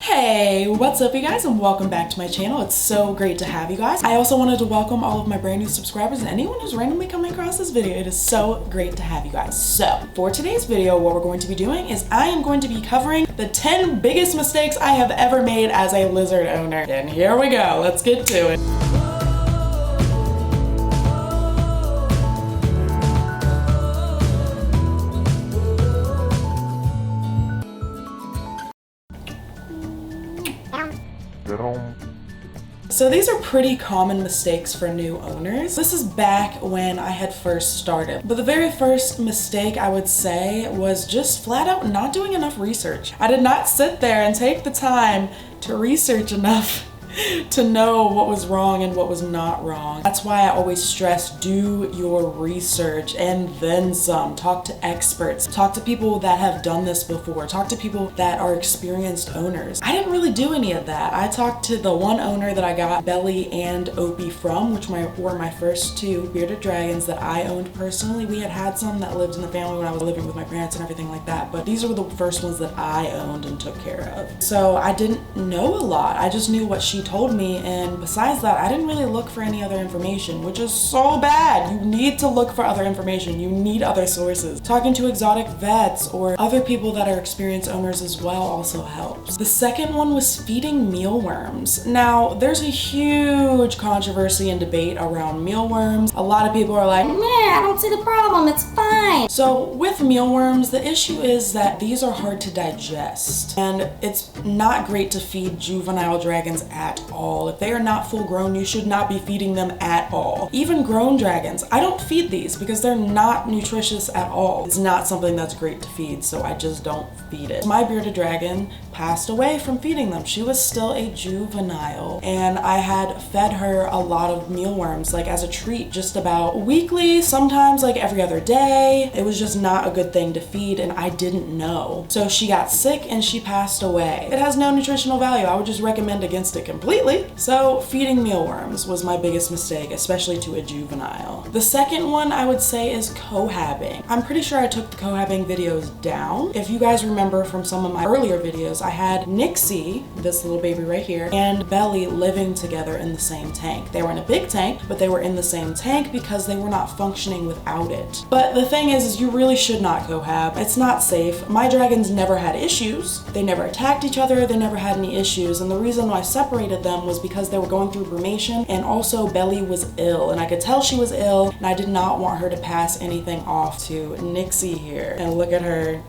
Hey, what's up you guys, and welcome back to my channel. It's so great to have you guys. I also wanted to welcome all of my brand new subscribers and anyone who's randomly coming across this video. It is so great to have you guys. So for today's video, what we're going to be doing is I am going to be covering the 10 biggest mistakes I have ever made as a lizard owner. And here we go, let's get to it. So these are pretty common mistakes for new owners. This is back when I had first started. But the very first mistake I would say was just flat out not doing enough research. I did not sit there and take the time to research enough to know what was wrong and what was not wrong. That's why I always stress, do your research and then some. Talk to experts, talk to people that have done this before, talk to people that are experienced owners. I didn't really do any of that. I talked to the one owner that I got Belly and Opie from, which were my first two bearded dragons that I owned personally. We had some that lived in the family when I was living with my parents and everything like that, but these were the first ones that I owned and took care of. So I didn't know a lot. I just knew what she told me, and besides that, I didn't really look for any other information, which is so bad. You need to look for other information. You need other sources. Talking to exotic vets or other people that are experienced owners as well also helps. The second one was feeding mealworms. Now, there's a huge controversy and debate around mealworms. A lot of people are like, I don't see the problem, it's fine. So with mealworms, the issue is that these are hard to digest, and it's not great to feed juvenile dragons at all. If they are not full grown, you should not be feeding them at all. Even grown dragons, I don't feed these because they're not nutritious at all. It's not something that's great to feed, so I just don't feed it. My bearded dragon passed away from feeding them. She was still a juvenile, and I had fed her a lot of mealworms, like as a treat, just about weekly, sometimes like every other day. It was just not a good thing to feed, and I didn't know. So she got sick and she passed away. It has no nutritional value. I would just recommend against it completely. So feeding mealworms was my biggest mistake, especially to a juvenile. The second one I would say is cohabbing. I'm pretty sure I took the cohabbing videos down. If you guys remember from some of my earlier videos, I had Nixie, this little baby right here, and Belly living together in the same tank. They were in a big tank, but they were in the same tank because they were not functioning without it. But the thing is you really should not cohab. It's not safe. My dragons never had issues. They never attacked each other. They never had any issues. And the reason why I separated them was because they were going through brumation, and also Belly was ill, and I could tell she was ill, and I did not want her to pass anything off to Nixie here. And look at her,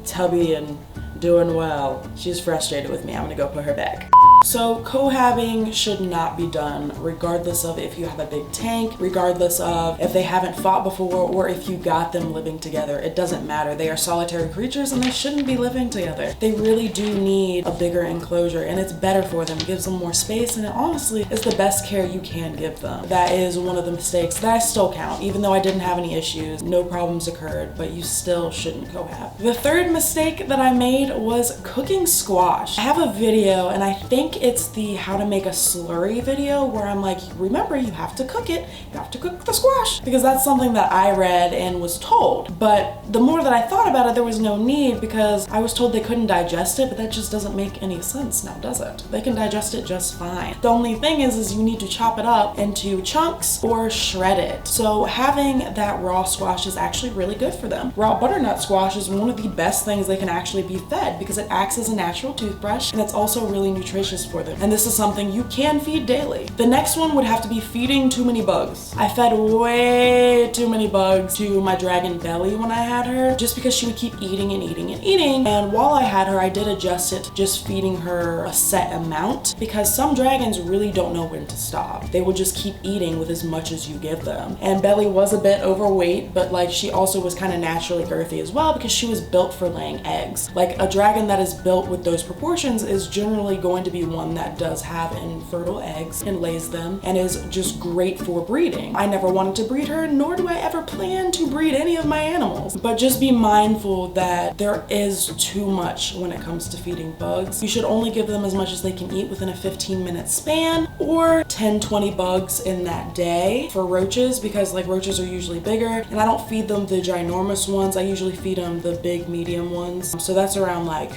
tubby and doing well. She's frustrated with me. I'm gonna go put her back. So cohabbing should not be done regardless of if you have a big tank, regardless of if they haven't fought before, or if you got them living together. It doesn't matter. They are solitary creatures and they shouldn't be living together. They really do need a bigger enclosure, and it's better for them. It gives them more space, and it honestly is the best care you can give them. That is one of the mistakes that I still count. Even though I didn't have any issues, no problems occurred, but you still shouldn't cohab. The third mistake that I made was cooking squash. I have a video, and I think it's the how to make a slurry video, where I'm like, remember, you have to cook it. You have to cook the squash, because that's something that I read and was told. But the more that I thought about it, there was no need, because I was told they couldn't digest it, but that just doesn't make any sense now, does it? They can digest it just fine. The only thing is you need to chop it up into chunks or shred it. So having that raw squash is actually really good for them. Raw butternut squash is one of the best things they can actually be fed, because it acts as a natural toothbrush, and it's also really nutritious for them. And this is something you can feed daily. The next one would have to be feeding too many bugs. I fed way too many bugs to my dragon Belly when I had her, just because she would keep eating and eating and eating. And while I had her, I did adjust it, just feeding her a set amount, because some dragons really don't know when to stop. They will just keep eating with as much as you give them. And Belly was a bit overweight, but like she also was kind of naturally girthy as well, because she was built for laying eggs. Like a dragon that is built with those proportions is generally going to be one that does have infertile eggs and lays them, and is just great for breeding. I never wanted to breed her, nor do I ever plan to breed any of my animals. But just be mindful that there is too much when it comes to feeding bugs. You should only give them as much as they can eat within a 15-minute span, or 10-20 bugs in that day. For roaches, because like roaches are usually bigger, and I don't feed them the ginormous ones. I usually feed them the big medium ones. So that's around like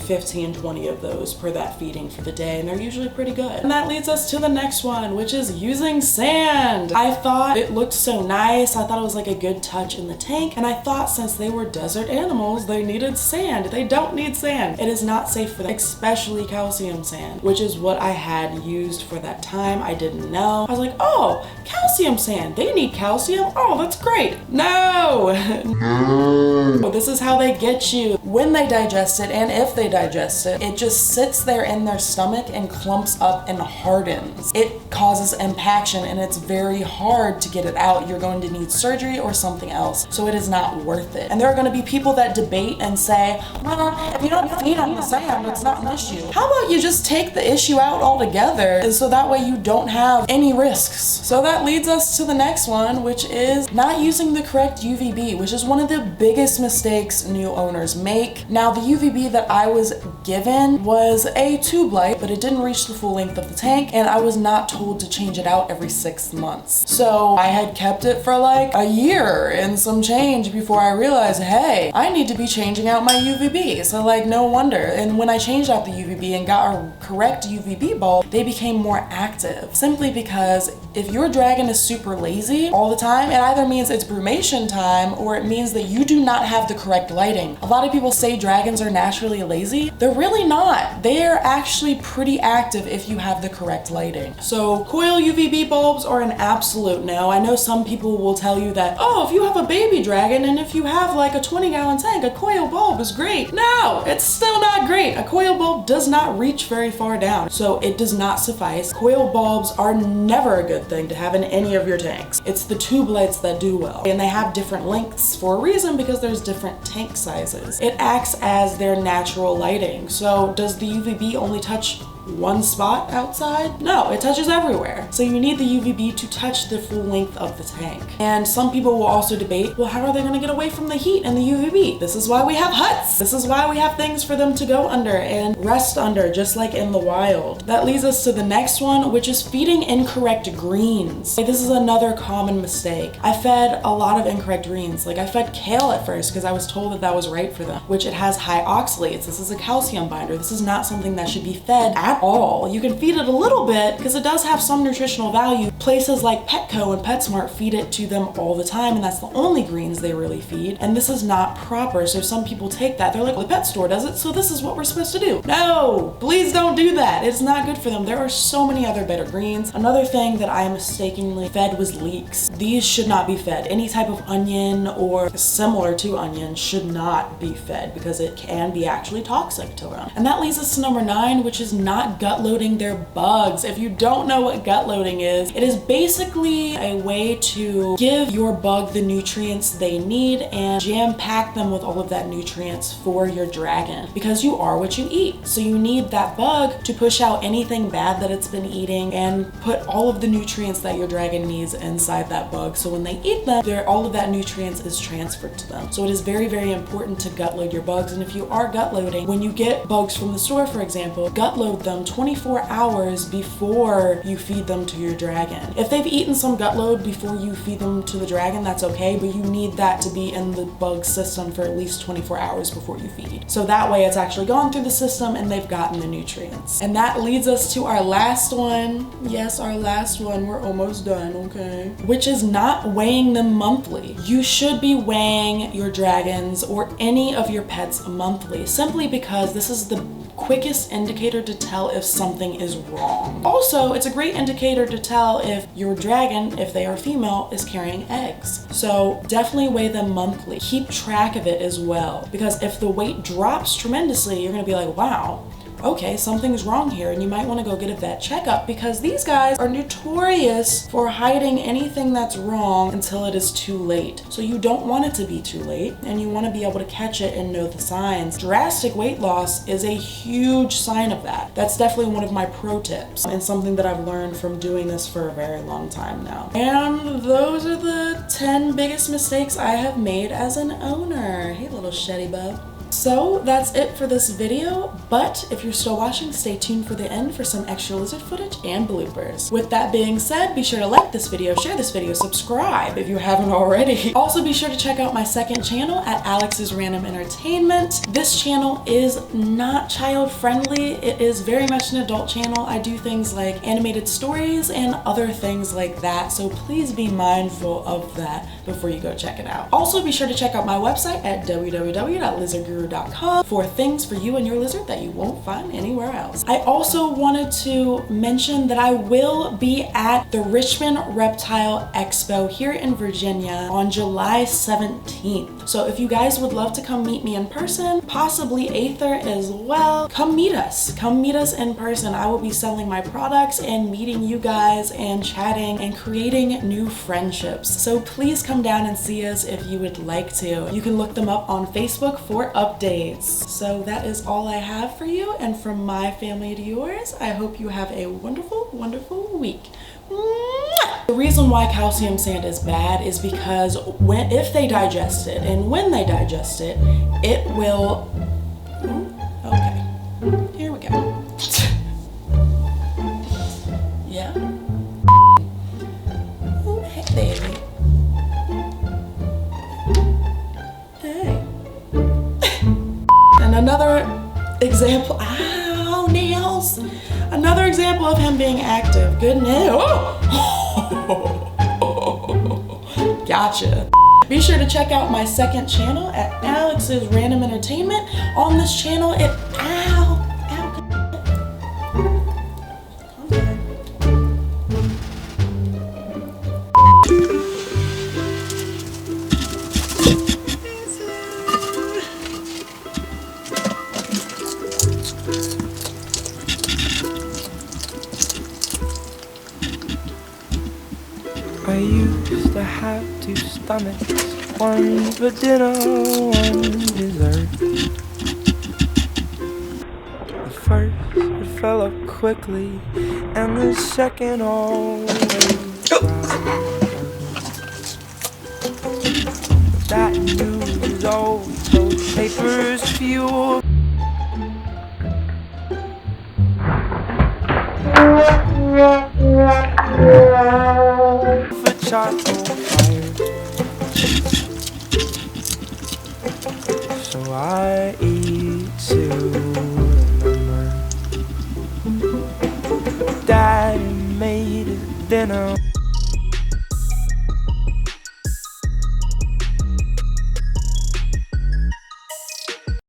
15, 20 of those per that feeding for the day, and they're usually pretty good. And that leads us to the next one, which is using sand. I thought it looked so nice. I thought it was like a good touch in the tank, and I thought since they were desert animals, they needed sand. They don't need sand. It is not safe for them, especially calcium sand, which is what I had used for that time. I didn't know. I was like, oh, calcium sand, they need calcium? Oh, that's great. No! No! This is how they get you. When they digest it, and if they digest it, it just sits there in their stomach and clumps up and hardens. It causes impaction, and it's very hard to get it out. You're going to need surgery or something else, so it is not worth it. And there are going to be people that debate and say, well, if you don't feed on the sand, it's not an issue. How about you just take the issue out altogether, and so that way you don't have any risks? So that leads us to the next one, which is not using the correct UVB, which is one of the biggest mistakes new owners make. Now, the UVB that I was given was a tube light, but it didn't reach the full length of the tank, and I was not told to change it out every 6 months. So I had kept it for like a year and some change before I realized, hey, I need to be changing out my UVB. So like, no wonder. And when I changed out the UVB and got a correct UVB bulb, they became more active. Simply because if your dragon is super lazy all the time, it either means it's brumation time or it means that you do not have the correct lighting. A lot of people say dragons are naturally lazy. They're really not. They are actually pretty active if you have the correct lighting. So coil UVB bulbs are an absolute no. I know some people will tell you that, oh, if you have a baby dragon and if you have like a 20-gallon tank, a coil bulb is great. No, it's still not great. A coil bulb does not reach very far down, so it does not suffice. Coil bulbs are never a good thing to have in any of your tanks. It's the tube lights that do well, and they have different lengths for a reason because there's different tank sizes. It acts as their natural lighting. So does the UVB only touch one spot outside? No, it touches everywhere. So you need the UVB to touch the full length of the tank. And some people will also debate, well, how are they going to get away from the heat and the UVB? This is why we have huts. This is why we have things for them to go under and rest under, just like in the wild. That leads us to the next one, which is feeding incorrect greens. This is another common mistake. I fed a lot of incorrect greens. Like I fed kale at first because I was told that that was right for them, which it has high oxalates. This is a calcium binder. This is not something that should be fed at all. You can feed it a little bit because it does have some nutritional value. Places like Petco and PetSmart feed it to them all the time, and that's the only greens they really feed. And this is not proper. So some people take that. They're like, well, the pet store does it, so this is what we're supposed to do. No, please don't do that. It's not good for them. There are so many other better greens. Another thing that I mistakenly fed was leeks. These should not be fed. Any type of onion or similar to onion should not be fed because it can be actually toxic to them. And that leads us to number 9, which is not gut loading their bugs. If you don't know what gut loading is, it is basically a way to give your bug the nutrients they need and jam pack them with all of that nutrients for your dragon, because you are what you eat. So you need that bug to push out anything bad that it's been eating and put all of the nutrients that your dragon needs inside that bug. So when they eat them, all of that nutrients is transferred to them. So it is very, very important to gut load your bugs. And if you are gut loading, when you get bugs from the store, for example, gut load them 24 hours before you feed them to your dragon. If they've eaten some gut load before you feed them to the dragon, that's okay, but you need that to be in the bug system for at least 24 hours before you feed. So that way it's actually gone through the system and they've gotten the nutrients. And that leads us to our last one. Yes, our last one. We're almost done, okay? Which is not weighing them monthly. You should be weighing your dragons or any of your pets monthly, simply because this is the quickest indicator to tell if something is wrong. Also, it's a great indicator to tell if your dragon, if they are female, is carrying eggs. So definitely weigh them monthly. Keep track of it as well, because if the weight drops tremendously, you're gonna be like, wow, okay, something's wrong here, and you might want to go get a vet checkup, because these guys are notorious for hiding anything that's wrong until it is too late. So you don't want it to be too late, and you want to be able to catch it and know the signs. Drastic weight loss is a huge sign of that. That's definitely one of my pro tips, and something that I've learned from doing this for a very long time now. And those are the 10 biggest mistakes I have made as an owner. Hey, little Shetty bub. So that's it for this video, but if you're still watching, stay tuned for the end for some extra lizard footage and bloopers. With that being said, be sure to like this video, share this video, subscribe if you haven't already. Also be sure to check out my second channel at Alex's Random Entertainment. This channel is not child friendly. It is very much an adult channel. I do things like animated stories and other things like that, so please be mindful of that before you go check it out. Also be sure to check out my website at www.lizardguru.com for things for you and your lizard that you won't find anywhere else. I also wanted to mention that I will be at the Richmond Reptile Expo here in Virginia on July 17th. So if you guys would love to come meet me in person, possibly Aether as well, come meet us. Come meet us in person. I will be selling my products and meeting you guys and chatting and creating new friendships. So please come down and see us if you would like to. You can look them up on Facebook for updates. So that is all I have for you, and from my family to yours, I hope you have a wonderful, wonderful week. Mwah! The reason why calcium sand is bad is because if they digest it, and when they digest it, it will... Okay, here we go. Yeah. Oh, hey, baby. Hey. And another example, ow, nails. Another example of him being active. Good nail. Oh. Gotcha. Be sure to check out my second channel at Alex's Random Entertainment. On this channel, I used to have two stomachs, one for dinner, one dessert. The first it fell up quickly, and the second always cried. That news is old, those papers fuel. Charcoal fire. So I eat too.